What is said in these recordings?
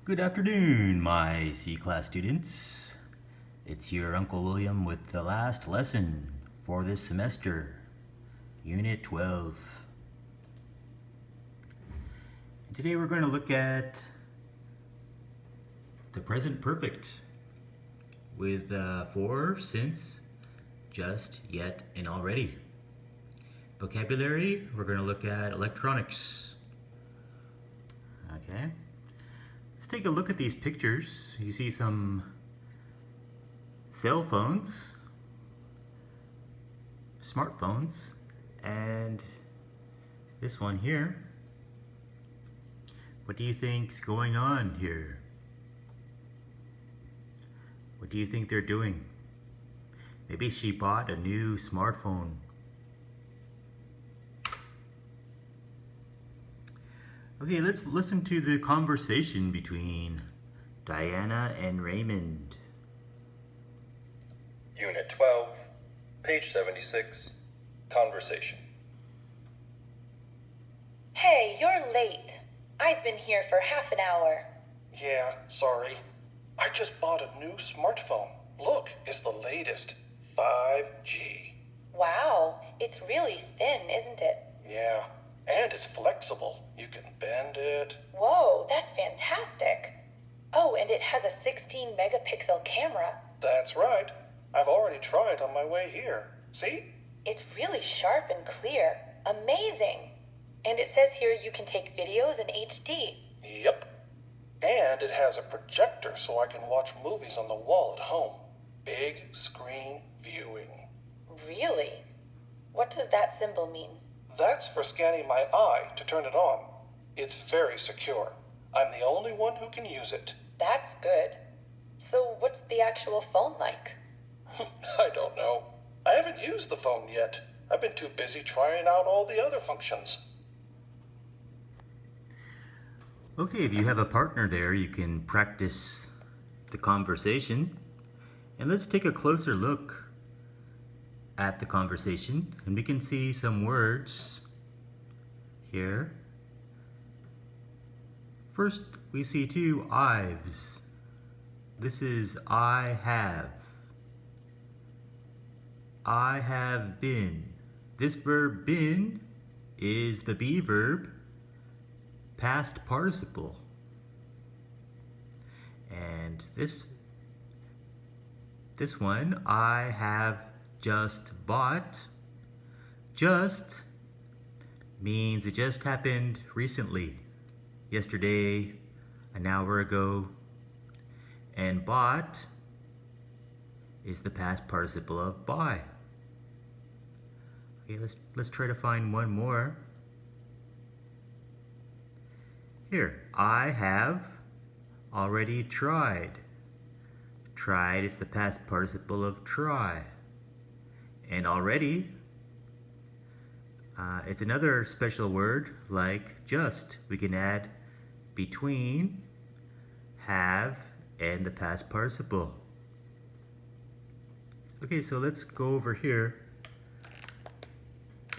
Good afternoon, my C-class students. It's your Uncle William with the last lesson for this semester, Unit 12. Today we're going to look at the present perfect with for, since, just, yet, and already. Vocabulary, we're going to look at electronics. Okay. Let's take a look at these pictures. You see some cell phones, smartphones, and this one here. What do you think's going on here? What do you think they're doing? Maybe she bought a new smartphone. Okay, let's listen to the conversation between Diana and Raymond. Unit 12, page 76, Conversation. Hey, you're late. I've been here for half an hour. Yeah, sorry. I just bought a new smartphone. Look, it's the latest. 5G. Wow, it's really thin, isn't it? Yeah, and it's flexible. You can bend it. Whoa, that's fantastic. Oh, and it has a 16 megapixel camera. That's right. I've already tried on my way here. See? It's really sharp and clear. Amazing. And it says here you can take videos in HD. Yep. And it has a projector so I can watch movies on the wall at home. Big screen viewing. Really? What does that symbol mean? That's for scanning my eye to turn it on. It's very secure. I'm the only one who can use it. That's good. So what's the actual phone like? I don't know. I haven't used the phone yet. I've been too busy trying out all the other functions. Okay, if you have a partner there, you can practice the conversation. And let's take a closer look at the conversation, and we can see some words here. First, we see two I'ves. This is I have. I have been. This verb been is the be verb, past participle. And this one, I have just bought. Just means it just happened recently, yesterday, an hour ago. And bought is the past participle of buy. Okay, let's try to find one more. Here, I have already tried. Tried is the past participle of try. And already, it's another special word like just. We can add between have and the past participle. Okay, so let's go over here.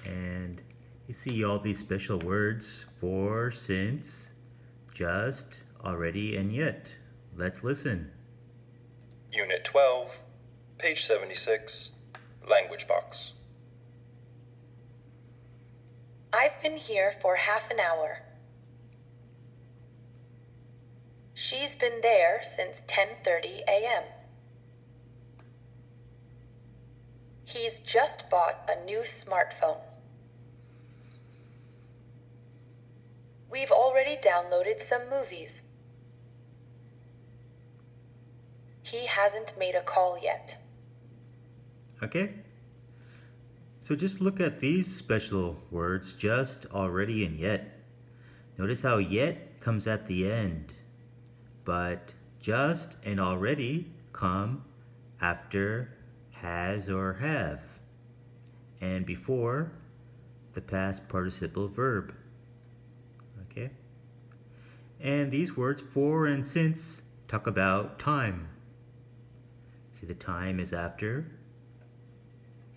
And you see all these special words for, since, just, already, and yet. Let's listen. Unit 12, page 76, Language Box. I've been here for half an hour. She's been there since 10:30 a.m. He's just bought a new smartphone. We've already downloaded some movies. He hasn't made a call yet. Okay? So just look at these special words, just, already, and yet. Notice how yet comes at the end, but just and already come after has or have, and before the past participle verb. Okay? And these words for and since talk about time. See, the time is after,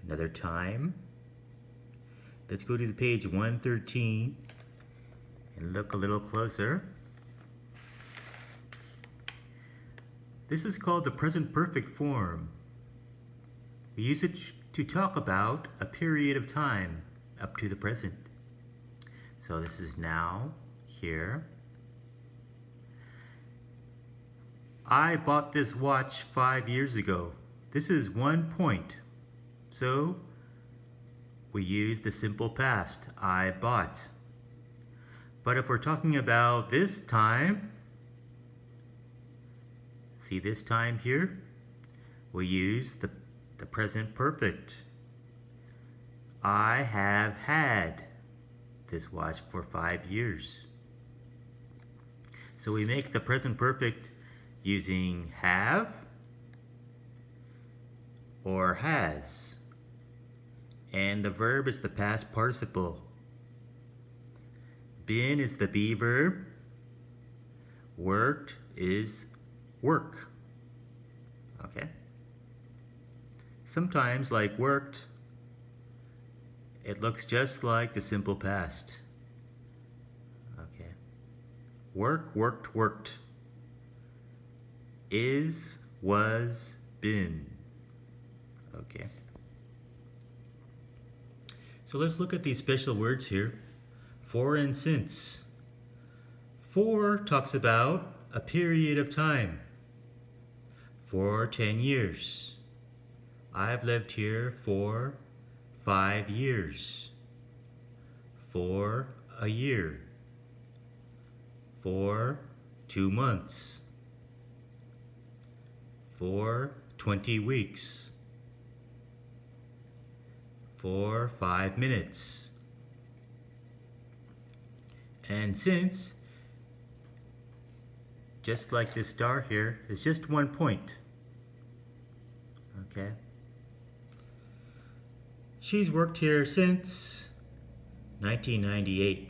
another time. Let's go to the page 113 and look a little closer. This is called the present perfect form. We use it to talk about a period of time up to the present. So this is now, here. I bought this watch 5 years ago. This is 1 point. So we use the simple past, I bought. But if we're talking about this time, see this time here? We use the present perfect. I have had this watch for 5 years. So we make the present perfect using have or has. And the verb is the past participle. Been is the be verb. Worked is work. Okay? Sometimes, like worked, it looks just like the simple past. Okay. Work, worked, worked. Is, was, been. Okay. So let's look at these special words here. For and since. For talks about a period of time. For 10 years. I've lived here for 5 years. For a year. For 2 months. For 20 weeks. For 5 minutes. And since, just like this star here, is just 1 point. Okay. She's worked here since 1998.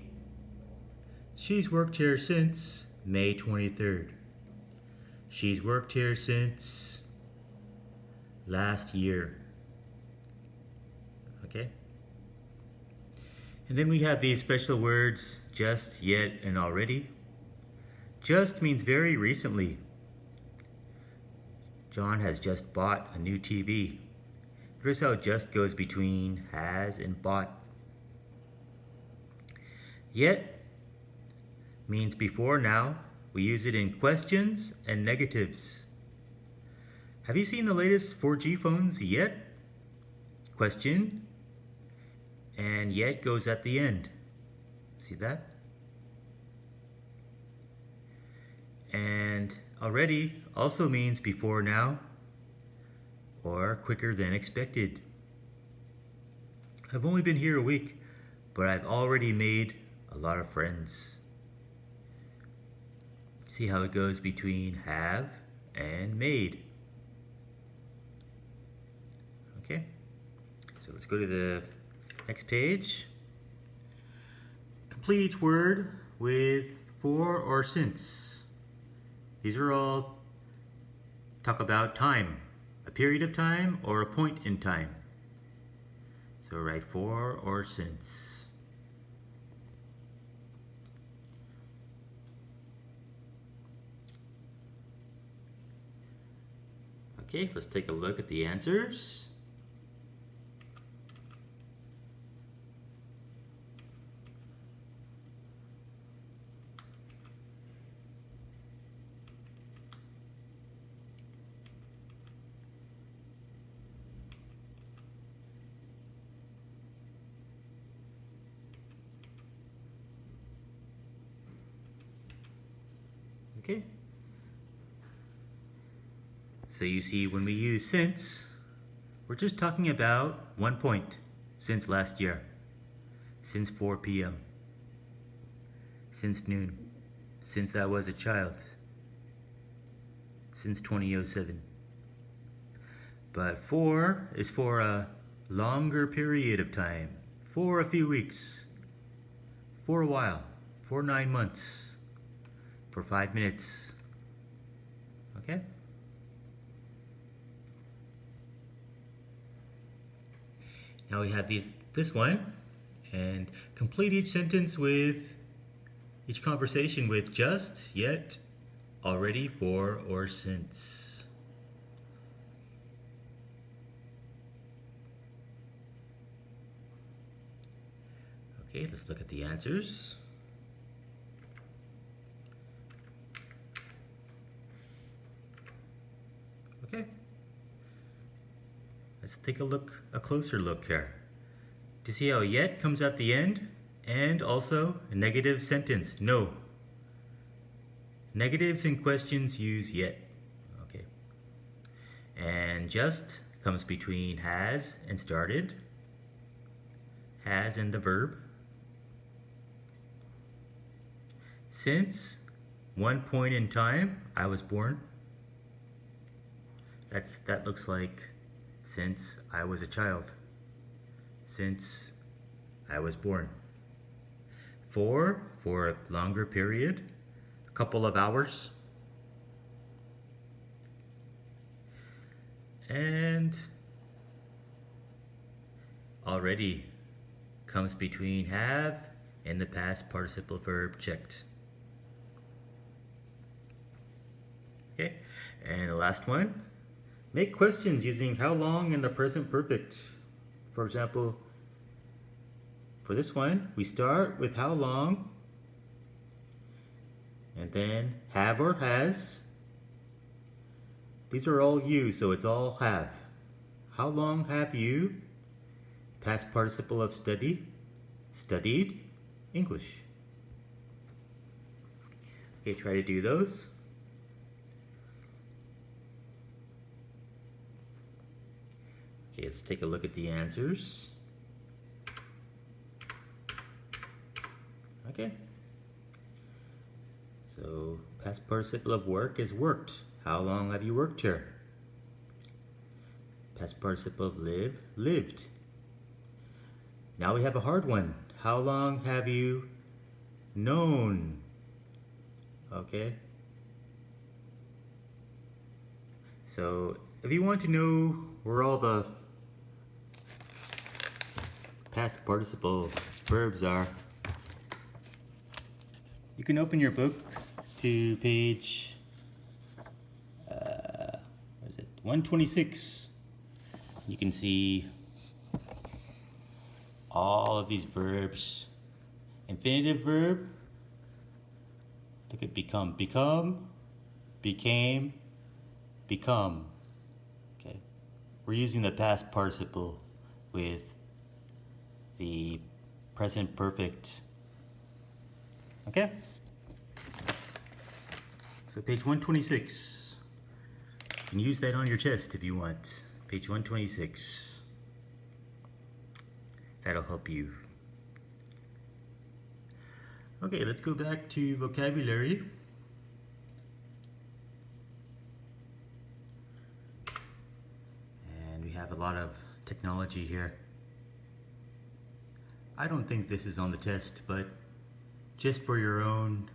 She's worked here since May 23rd. She's worked here since last year. Okay? And then we have these special words, just, yet, and already. Just means very recently. John has just bought a new TV. Notice how just goes between has and bought. Yet means before now. We use it in questions and negatives. Have you seen the latest 4G phones yet? Question. And yet goes at the end. See that? And already also means before now or quicker than expected. I've only been here a week, but I've already made a lot of friends. See how it goes between have and made. Okay, so let's go to the next page. Complete each word with for or since. These are all talk about time, a period of time or a point in time. So write for or since. Okay, let's take a look at the answers. Okay. So you see, when we use since, we're just talking about 1 point, since last year, since 4 p.m., since noon, since I was a child, since 2007. But for is for a longer period of time, for a few weeks, for a while, for 9 months, for 5 minutes. Okay? Now we have this one, and complete each sentence with each conversation with just, yet, already, for, or since. Okay, let's look at the answers. Okay. Let's take a closer look here. Do you see how yet comes at the end? And also a negative sentence, no. Negatives in questions use yet. Okay. And just comes between has and started. Has and the verb. Since one point in time I was born. That looks like since I was a child. Since I was born. For a longer period, a couple of hours. And already comes between have and the past participle verb checked. Okay, and the last one, make questions using how long in the present perfect. For example, for this one, we start with how long, and then have or has. These are all you, so it's all have. How long have you, past participle of study, studied English? Okay, try to do those. Okay, let's take a look at the answers. Okay. So, past participle of work is worked. How long have you worked here? Past participle of live, lived. Now we have a hard one. How long have you known? Okay. So, if you want to know where all the past participle verbs are, you can open your book to page 126. You can see all of these verbs. Infinitive verb, look at become, became, become. Okay, we're using the past participle with the present perfect. Okay, so page 126. You can use that on your test if you want. Page 126. That'll help you. Okay, let's go back to vocabulary. And we have a lot of technology here. I don't think this is on the test, but just for your own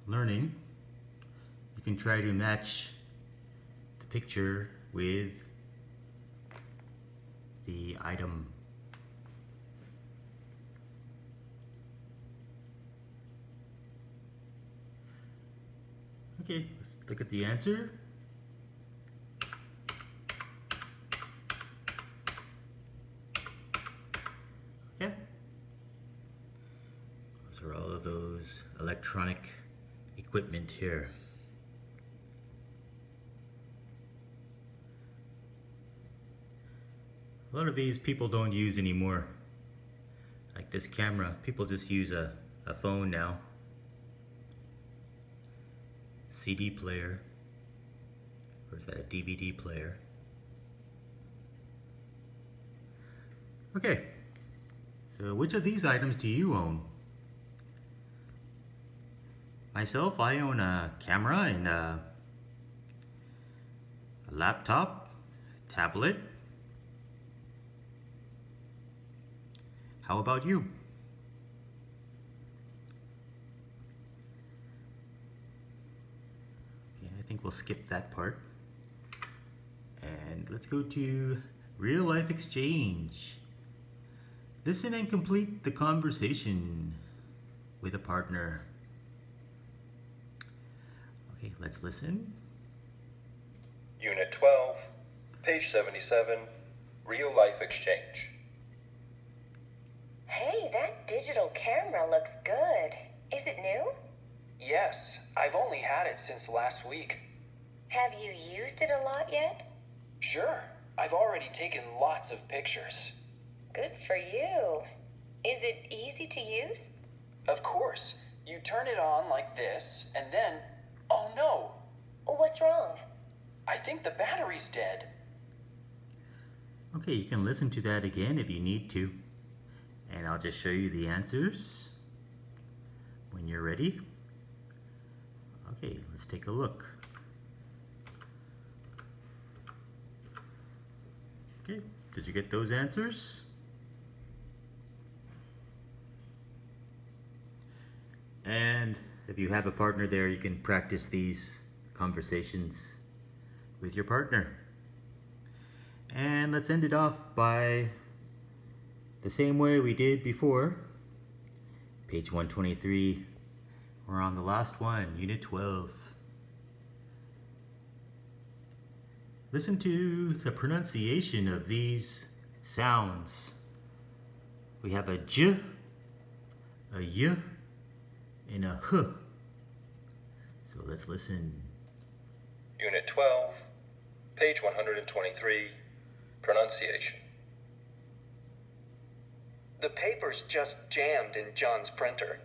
learning, you can try to match the picture with the item. Okay, let's look at the answer. Okay. Those are all of those electronic equipment here. A lot of these people don't use anymore. Like this camera, people just use a phone now. CD player, or is that a DVD player? Okay, so which of these items do you own? Myself, I own a camera and a laptop, tablet. How about you? Okay, I think we'll skip that part. And let's go to real life exchange. Listen and complete the conversation with a partner. Okay, let's listen. Unit 12, page 77, Real Life Exchange. Hey, that digital camera looks good. Is it new? Yes, I've only had it since last week. Have you used it a lot yet? Sure, I've already taken lots of pictures. Good for you. Is it easy to use? Of course, you turn it on like this, and then, oh no, What's wrong? I think the battery's dead. Okay, you can listen to that again if you need to. And I'll just show you the answers when you're ready. Okay, let's take a look. Okay, did you get those answers? And if you have a partner there, you can practice these conversations with your partner. And let's end it off by the same way we did before. Page 123. We're on the last one, Unit 12. Listen to the pronunciation of these sounds. We have a j, a y, and a h. So let's listen. Unit 12, page 123, pronunciation. The paper's just jammed in John's printer.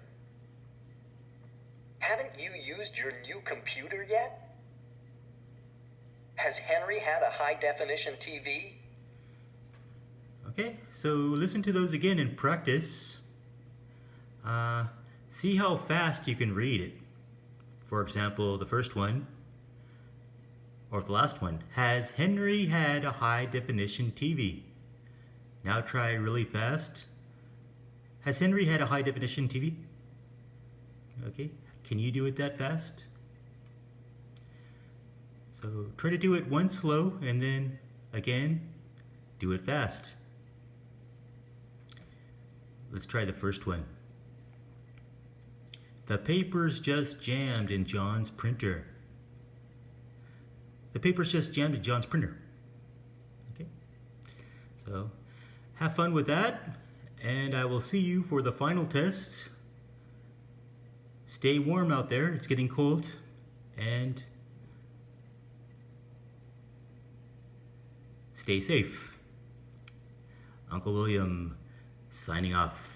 Haven't you used your new computer yet? Has Henry had a high-definition TV? Okay, so listen to those again and practice. See how fast you can read it. For example, the first one, or the last one, has Henry had a high-definition TV? Now try really fast. Has Henry had a high-definition TV? Okay, can you do it that fast? So try to do it once slow and then again, do it fast. Let's try the first one. The paper's just jammed in John's printer. The paper's just jammed in John's printer. Okay, so have fun with that, and I will see you for the final test. Stay warm out there, it's getting cold, and stay safe. Uncle William signing off.